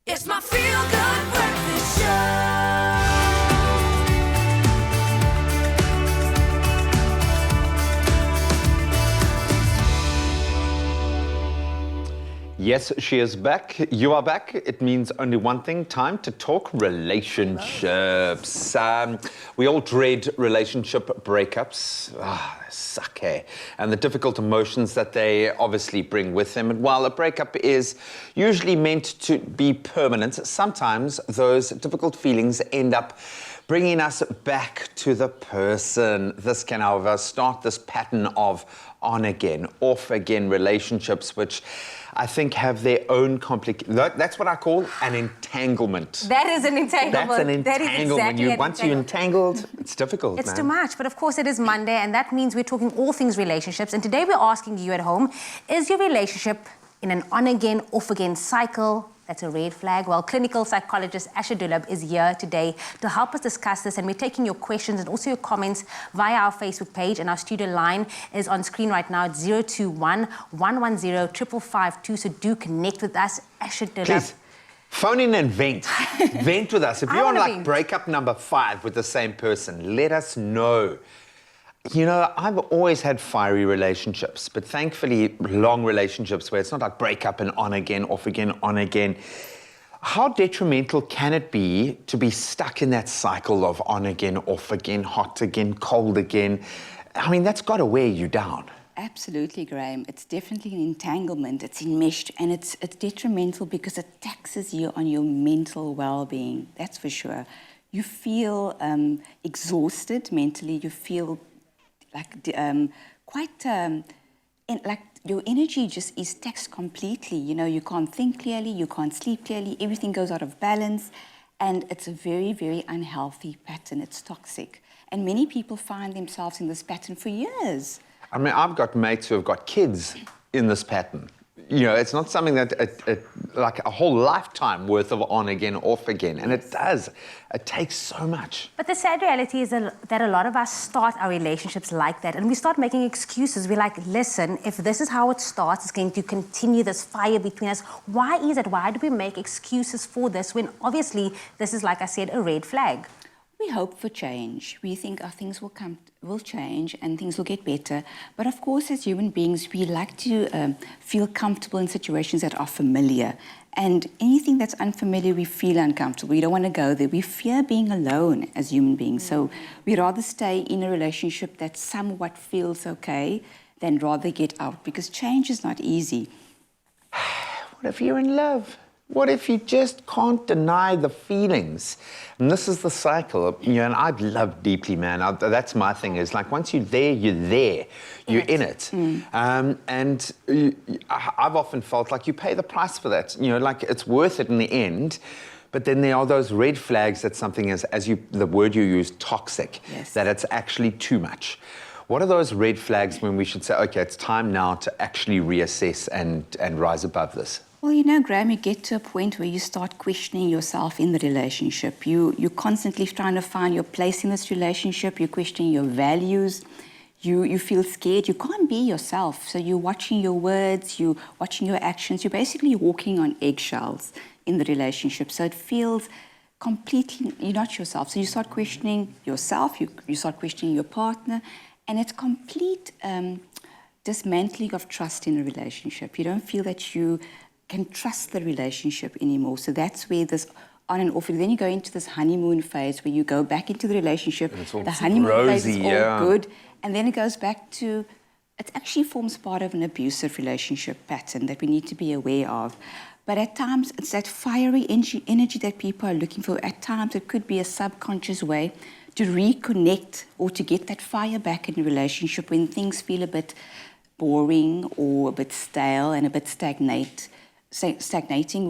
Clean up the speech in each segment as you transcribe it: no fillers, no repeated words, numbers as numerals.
It's my feel-good breakfast show. Yes, she is back. You are back. It means only one thing, time to talk relationships. We all dread relationship breakups. They suck, eh? And the difficult emotions that they obviously bring with them. And while a breakup is usually meant to be permanent, sometimes those difficult feelings end up bringing us back to the person. This can, however, start this pattern of on-again, off-again relationships, which I think have their own that's what I call an entanglement. That is an entanglement. That's an entanglement. That is exactly Once you're entangled, it's difficult, It's too much, but of course it is Monday, and that means we're talking all things relationships. And today we're asking you at home, is your relationship in an on-again, off-again cycle? That's a red flag. Well, clinical psychologist Asha Dullabh is here today to help us discuss this, and we're taking your questions and also your comments via our Facebook page, and our studio line is on screen right now at 021-110-5552, so do connect with us. Asha Dullabh. Please, phone in and vent. Vent with us. If you're on like breakup number 5 with the same person, let us know. You know, I've always had fiery relationships, but thankfully long relationships where it's not like break up and on again, off again, on again. How detrimental can it be to be stuck in that cycle of on again, off again, hot again, cold again? I mean, that's got to wear you down. Absolutely, Graham. It's definitely an entanglement. It's enmeshed, and it's detrimental because it taxes you on your mental well-being. That's for sure. You feel exhausted mentally. You feel like your energy just is taxed completely. You know, you can't think clearly, you can't sleep clearly, everything goes out of balance, and it's a very, very unhealthy pattern. It's toxic. And many people find themselves in this pattern for years. I mean, I've got mates who have got kids in this pattern. You know, it's not something that, like a whole lifetime worth of on again, off again. And it does. It takes so much. But the sad reality is that a lot of us start our relationships like that. And we start making excuses. We're like, listen, if this is how it starts, it's going to continue this fire between us. Why is it? Why do we make excuses for this when obviously this is, like I said, a red flag? We hope for change. We think things will change and things will get better. But of course, as human beings, we like to feel comfortable in situations that are familiar. And anything that's unfamiliar, we feel uncomfortable. We don't want to go there. We fear being alone as human beings. So we rather stay in a relationship that somewhat feels okay than rather get out, because change is not easy. What if you're in love? What if you just can't deny the feelings? And this is the cycle, you know, and I love deeply, man. That's my thing, is like once you're there, you're there. You're in it. And I've often felt like you pay the price for that. You know, like it's worth it in the end. But then there are those red flags that something is, the word you use, toxic, that it's actually too much. What are those red flags when we should say, okay, it's time now to actually reassess and rise above this? Well, you know, Graham, you get to a point where you start questioning yourself in the relationship. You're constantly trying to find your place in this relationship. You're questioning your values. You feel scared. You can't be yourself. So you're watching your words. You're watching your actions. You're basically walking on eggshells in the relationship. So it feels completely, you're not yourself. So you start questioning yourself. You start questioning your partner. And it's complete dismantling of trust in a relationship. You don't feel that you can trust the relationship anymore. So that's where this on and off, and then you go into this honeymoon phase where you go back into the relationship. The honeymoon phase is all good, and then it goes back to, it actually forms part of an abusive relationship pattern that we need to be aware of. But at times, it's that fiery energy that people are looking for. At times, it could be a subconscious way to reconnect or to get that fire back in a relationship when things feel a bit boring or a bit stale and a bit stagnating,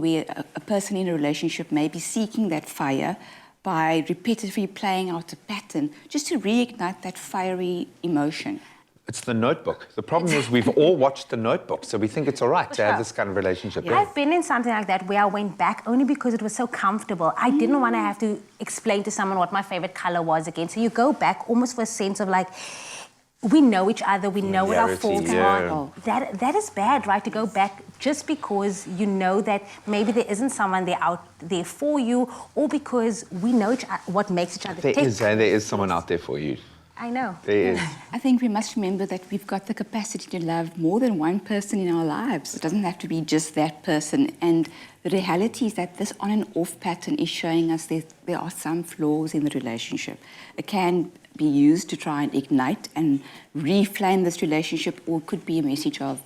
where a person in a relationship may be seeking that fire by repetitively playing out a pattern just to reignite that fiery emotion. It's The Notebook. The problem is we've all watched The Notebook, so we think it's all right to have this kind of relationship. Yeah. I've been in something like that where I went back only because it was so comfortable. I didn't want to have to explain to someone what my favorite color was again. So you go back almost for a sense of like, we know each other, we know what our Familiarity, faults yeah. are. That is bad, right? To go back just because you know that maybe there isn't someone there out there for you, or because we know what makes each other tick. There is someone out there for you. I know. There is. I think we must remember that we've got the capacity to love more than one person in our lives. It doesn't have to be just that person. And the reality is that this on and off pattern is showing us that there are some flaws in the relationship. It can be used to try and ignite and reflame this relationship, or it could be a message of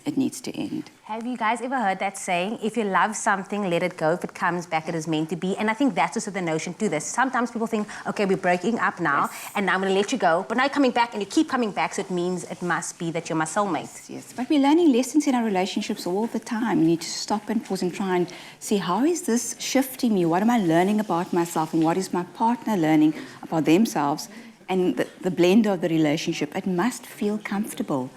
it needs to end. Have you guys ever heard that saying, if you love something, let it go. If it comes back, it is meant to be. And I think that's also the notion to this. Sometimes people think, okay, we're breaking up now, and I'm going to let you go. But now you're coming back, and you keep coming back, so it means it must be that you're my soulmate. Yes, but we're learning lessons in our relationships all the time. We need to stop and pause and try and see, how is this shifting me? What am I learning about myself? And what is my partner learning about themselves? And the blend of the relationship, it must feel comfortable.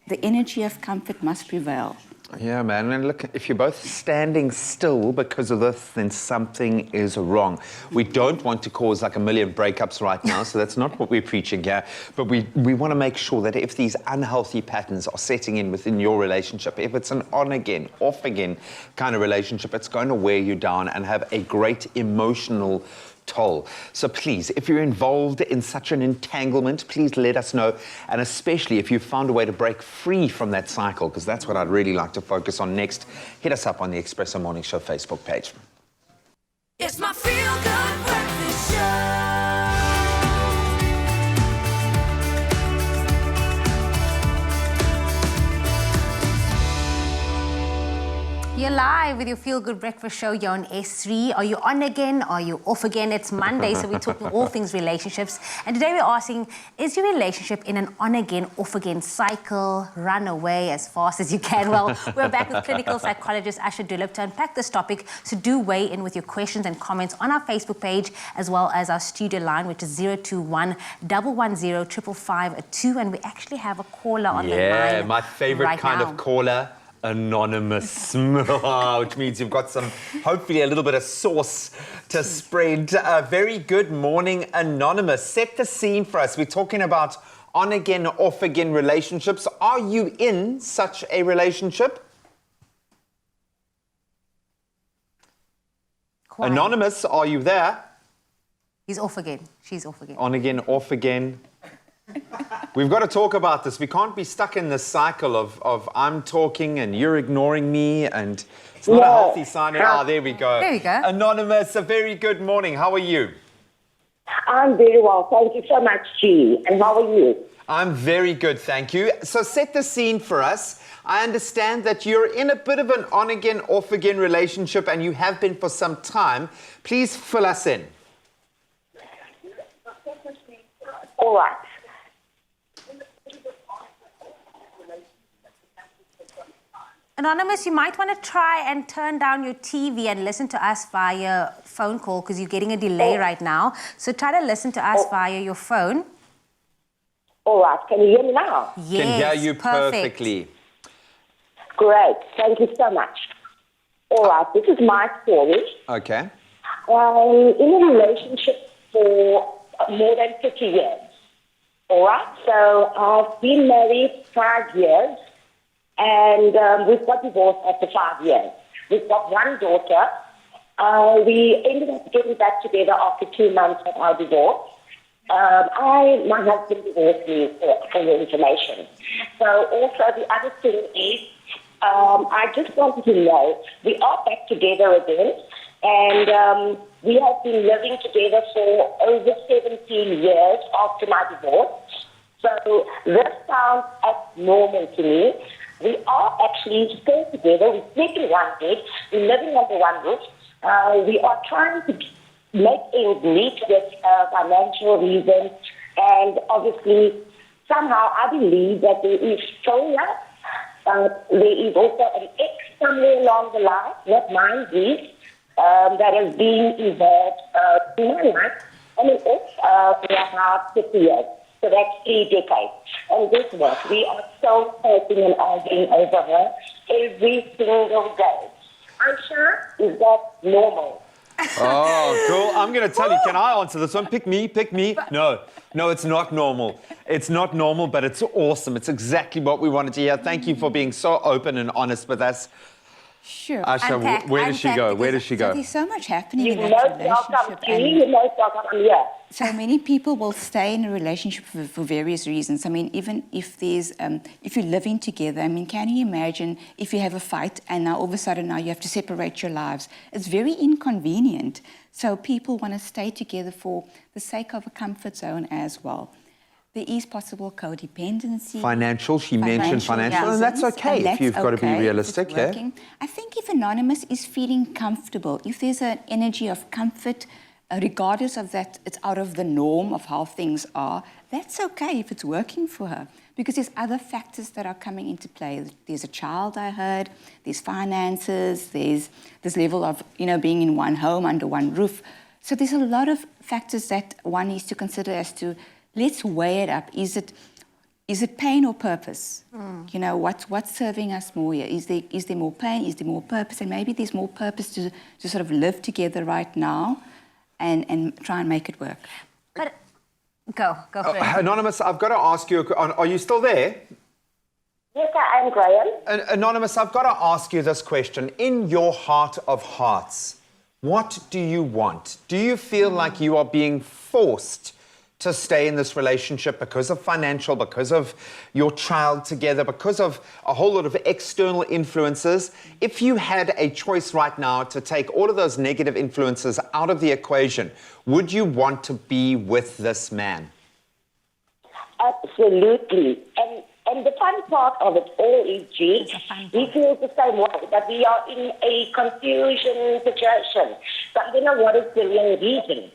The energy of comfort must prevail. Yeah, man. And look, if you're both standing still because of this, then something is wrong. We don't want to cause like a million breakups right now, so that's not what we're preaching here. But we want to make sure that if these unhealthy patterns are setting in within your relationship, if it's an on-again, off-again kind of relationship, it's going to wear you down and have a great emotional toll. So please, if you're involved in such an entanglement, please let us know. And especially if you've found a way to break free from that cycle, because that's what I'd really like to focus on next, hit us up on the Expresso Morning Show Facebook page. It's my feel-good breakfast show. You're live with your Feel Good Breakfast Show. You're on S3. Are you on again? Are you off again? It's Monday, so we're talking all things relationships. And today we're asking, is your relationship in an on-again, off-again cycle? Run away as fast as you can. Well, we're back with clinical psychologist Asha Dullabh to unpack this topic. So do weigh in with your questions and comments on our Facebook page, as well as our studio line, which is 021 110 555 And we actually have a caller on the line. Yeah, my favorite right kind now. of caller. Anonymous, which means you've got some, hopefully a little bit of sauce to spread. Very good morning, Anonymous. Set the scene for us. We're talking about on-again, off-again relationships. Are you in such a relationship? Quiet. Anonymous, are you there? He's off again. She's off again. On-again, off-again. We've got to talk about this. We can't be stuck in this cycle of I'm talking and you're ignoring me, and it's not a healthy sign. Ah, there we go. There we go. Anonymous, a very good morning. How are you? I'm very well. Thank you so much, G. And how are you? I'm very good, thank you. So set the scene for us. I understand that you're in a bit of an on-again, off-again relationship, and you have been for some time. Please fill us in. All right. Anonymous, you might want to try and turn down your TV and listen to us via phone call, because you're getting a delay right now. So try to listen to us via your phone. All right. Can you hear me now? Yes, Can hear you perfect. perfectly. Great. Thank you so much. All right. This is my story. Okay. I'm in a relationship for more than 50 years. All right. So I've been married 5 years. And we've got divorced after 5 years. We've got one daughter. We ended up getting back together after 2 months of our divorce. My husband divorced me for your information. So also the other thing is, I just wanted to know, we are back together again, and we have been living together for over 17 years after my divorce. So this sounds abnormal to me. We are actually still together. We sleep in one bed. We're living under one roof. We are trying to make ends meet with financial reasons. And obviously, somehow I believe that there is failure. There is also an ex somewhere along the line, not mine, that has been involved in my life. And it's for about 50 years. So that's 3 decades. And guess what? We are so fighting and arguing over her every single day. Asha, is that normal? Oh, cool. I'm going to tell you, can I answer this one? Pick me. No, it's not normal. It's not normal, but it's awesome. It's exactly what we wanted to hear. Thank you for being so open and honest with us. Sure. Asha, where does she go? Where does she go? So there's so much happening You in know, that welcome, relationship. Julie. You know, welcome. I'm here. So many people will stay in a relationship for various reasons. I mean, even if there's, if you're living together, I mean, can you imagine if you have a fight and now all of a sudden now you have to separate your lives? It's very inconvenient. So people want to stay together for the sake of a comfort zone as well. There is possible codependency. Financial, she mentioned financial, and that's okay if you've got to be realistic. Yeah? I think if Anonymous is feeling comfortable, if there's an energy of comfort, regardless of that, it's out of the norm of how things are, that's okay if it's working for her. Because there's other factors that are coming into play. There's a child, I heard, there's finances, there's this level of, being in one home, under one roof. So there's a lot of factors that one needs to consider as to, let's weigh it up. Is it pain or purpose? What's serving us more here? Is there more pain? Is there more purpose? And maybe there's more purpose to sort of live together right now and try and make it work. But go for it. Anonymous, I've got to ask you, are you still there? Yes, I am, Graham. Anonymous, I've got to ask you this question. In your heart of hearts, what do you want? Do you feel like you are being forced to stay in this relationship because of financial, because of your child together, because of a whole lot of external influences? If you had a choice right now to take all of those negative influences out of the equation, would you want to be with this man? Absolutely. And the fun part of it all is, G, we feel the same way, that we are in a confusion situation. But I don't know what is the real reason.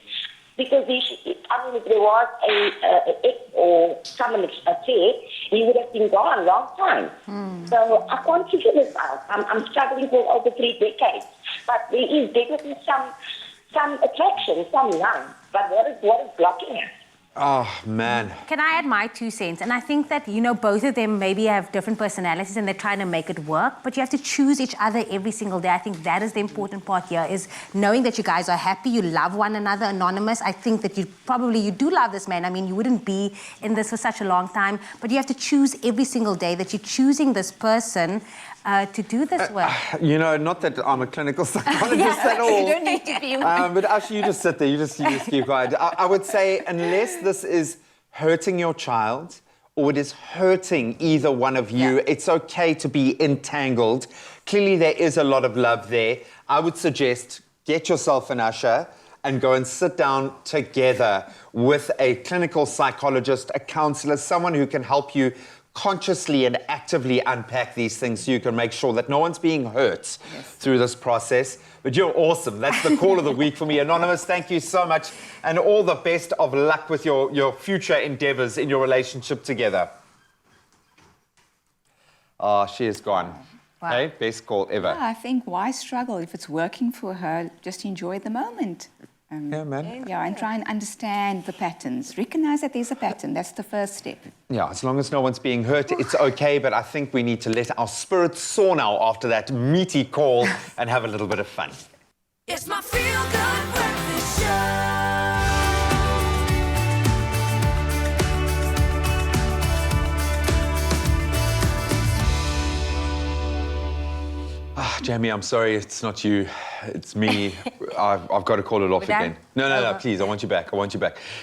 Because if there was a ex or someone affair, he would have been gone a long time. So I can't figure this out. I'm struggling for over 3 decades. But there is definitely some attraction, some love. But what is blocking it? Oh, man. Can I add my 2 cents? And I think that, both of them maybe have different personalities and they're trying to make it work, but you have to choose each other every single day. I think that is the important part here, is knowing that you guys are happy, you love one another. Anonymous, I think that you do love this man. I mean, you wouldn't be in this for such a long time, but you have to choose every single day that you're choosing this person to do this work. Not that I'm a clinical psychologist at all. You don't need to be. But actually, you just sit there, you just keep quiet. I would say, unless this is hurting your child or it is hurting either one of you, it's okay to be entangled. Clearly, there is a lot of love there. I would suggest get yourself an Asha and go and sit down together with a clinical psychologist, a counselor, someone who can help you consciously and actively unpack these things so you can make sure that no one's being hurt through this process. But you're awesome. That's the call of the week for me. Anonymous, thank you so much. And all the best of luck with your future endeavors in your relationship together. Oh, she is gone. Wow. Hey, best call ever. Yeah, I think why struggle if it's working for her? Just enjoy the moment. Yeah, man. Yeah, and try and understand the patterns. Recognize that there's a pattern. That's the first step. Yeah, as long as no one's being hurt, it's okay. But I think we need to let our spirits soar now after that meaty call and have a little bit of fun. It's my feel-good breakfast show. Jamie, I'm sorry, it's not you, it's me. I've got to call it off again. No, please, I want you back,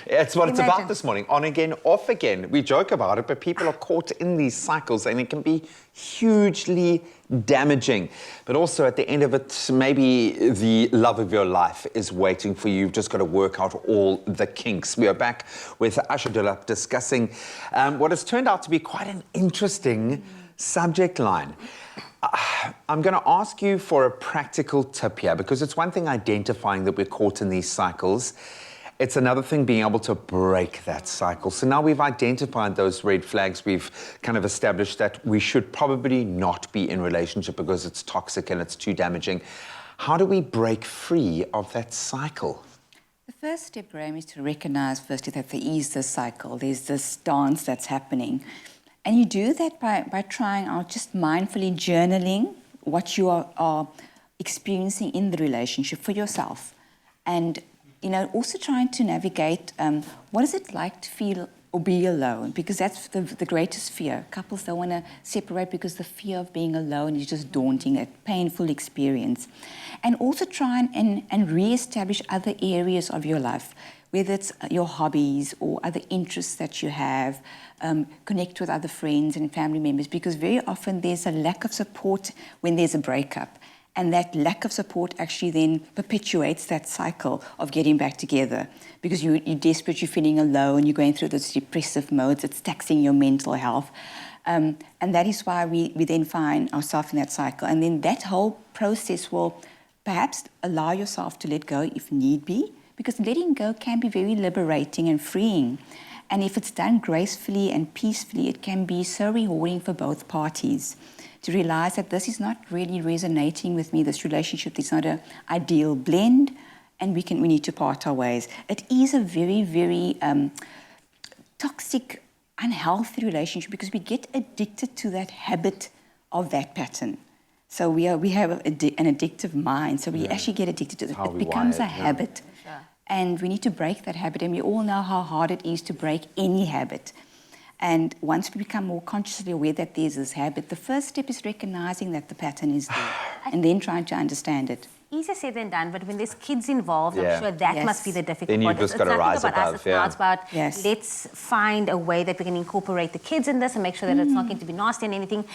It's what it's about this morning, on again, off again. We joke about it, but people are caught in these cycles and it can be hugely damaging. But also at the end of it, maybe the love of your life is waiting for you. You've just got to work out all the kinks. We are back with Asha Dullabh discussing what has turned out to be quite an interesting subject line. I'm going to ask you for a practical tip here, because it's one thing identifying that we're caught in these cycles. It's another thing being able to break that cycle. So now we've identified those red flags. We've kind of established that we should probably not be in relationship because it's toxic and it's too damaging. How do we break free of that cycle? The first step, Graham, is to recognize firstly that there is this cycle. There's this dance that's happening. And you do that by trying out just mindfully journaling what you are experiencing in the relationship for yourself. And, also trying to navigate what is it like to feel or be alone, because that's the greatest fear. Couples don't want to separate because the fear of being alone is just daunting, a painful experience. And also try and re-establish other areas of your life, whether it's your hobbies or other interests that you have, connect with other friends and family members, because very often there's a lack of support when there's a breakup. And that lack of support actually then perpetuates that cycle of getting back together, because you're desperate, you're feeling alone, you're going through those depressive modes, it's taxing your mental health. And that is why we then find ourselves in that cycle. And then that whole process will perhaps allow yourself to let go if need be, because letting go can be very liberating and freeing. And if it's done gracefully and peacefully, it can be so rewarding for both parties to realize that this is not really resonating with me, this relationship is not an ideal blend, and we need to part our ways. It is a very, very toxic, unhealthy relationship, because we get addicted to that habit of that pattern. So we have an addictive mind, so we actually get addicted to it. It becomes a habit. Sure. And we need to break that habit, and we all know how hard it is to break any habit. And once we become more consciously aware that there's this habit, the first step is recognizing that the pattern is there and then trying to understand it. Easier said than done, but when there's kids involved, I'm sure that must be the difficult then part. You've just got to rise above. It's now about let's find a way that we can incorporate the kids in this and make sure that it's not going to be nasty and anything.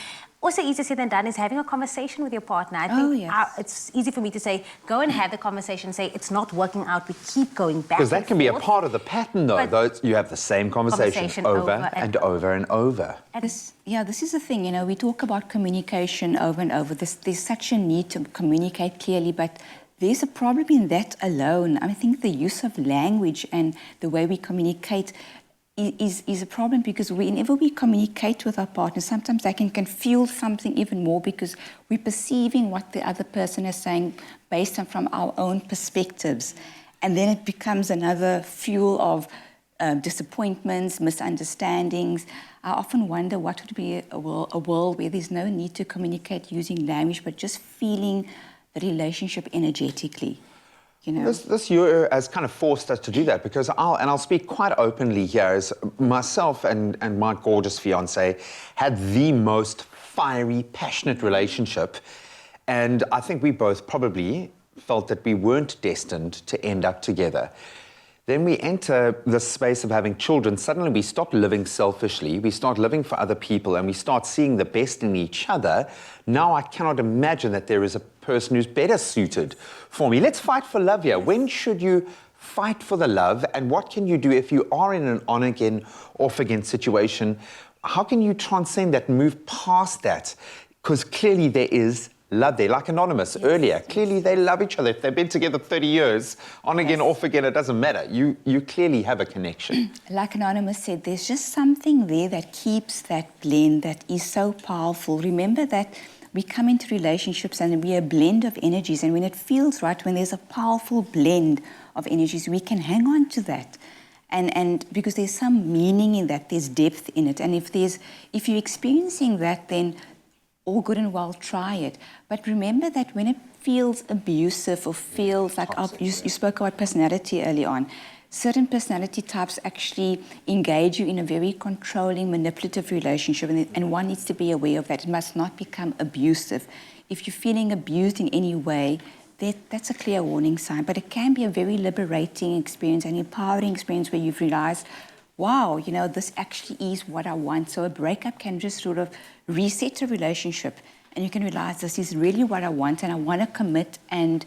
Also, easier said than done is having a conversation with your partner. I think it's easy for me to say, go and have the conversation, say, it's not working out, we keep going back. Because that can be a part of the pattern, though. You have the same conversation over and over and over. This is the thing, we talk about communication over and over. There's such a need to communicate clearly, but there's a problem in that alone. I think the use of language and the way we communicate is a problem, because whenever we communicate with our partner, sometimes they can feel something even more, because we're perceiving what the other person is saying based on from our own perspectives. And then it becomes another fuel of disappointments, misunderstandings. I often wonder what would be a world where there's no need to communicate using language, but just feeling the relationship energetically. This year has kind of forced us to do that, because I'll speak quite openly here, as myself and my gorgeous fiancée had the most fiery, passionate relationship, and I think we both probably felt that we weren't destined to end up together. Then we enter the space of having children. Suddenly we stop living selfishly, we start living for other people, and we start seeing the best in each other. Now I cannot imagine that there is a person who's better suited for me. Let's fight for love here. When should you fight for the love, and what can you do if you are in an on-again, off-again situation? How can you transcend that, move past that? Because clearly there is love there, like Anonymous earlier. Clearly they love each other. If they've been together 30 years, on again, off again, it doesn't matter. You clearly have a connection. Like Anonymous said, there's just something there that keeps that blend that is so powerful. Remember that we come into relationships and we're a blend of energies, and when it feels right, when there's a powerful blend of energies, we can hang on to that. And because there's some meaning in that, there's depth in it. And if you're experiencing that, then all good and well, try it. But remember that when it feels abusive or feels like, you spoke about personality early on, certain personality types actually engage you in a very controlling, manipulative relationship, and one needs to be aware of that. It must not become abusive. If you're feeling abused in any way, that's a clear warning sign, but it can be a very liberating experience, an empowering experience where you've realized, wow, this actually is what I want. So a breakup can just sort of reset a relationship, and you can realize this is really what I want, and I want to commit, and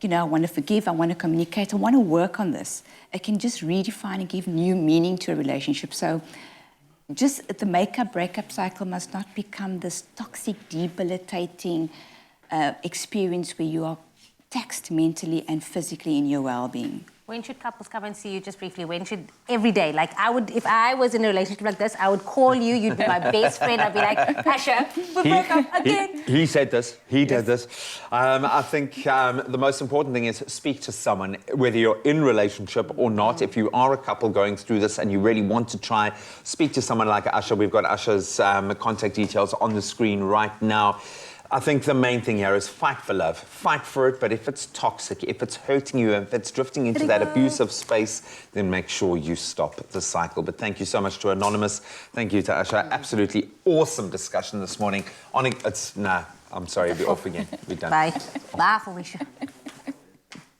I want to forgive, I want to communicate, I want to work on this. It can just redefine and give new meaning to a relationship. So just the breakup cycle must not become this toxic, debilitating experience where you are taxed mentally and physically in your well-being. When should couples come and see you, just briefly? When should, every day? Like if I was in a relationship like this, I would call you, you'd be my best friend. I'd be like, Asha, we broke up again. He said this, he did this. I think the most important thing is speak to someone, whether you're in relationship or not. If you are a couple going through this and you really want to try, speak to someone like Asha. We've got Asha's contact details on the screen right now. I think the main thing here is fight for love. Fight for it, but if it's toxic, if it's hurting you, if it's drifting into that abusive space, then make sure you stop the cycle. But thank you so much to Anonymous. Thank you to Asha. Absolutely awesome discussion this morning. I'm sorry, we're off again. We're done. Bye. Bye, Felicia.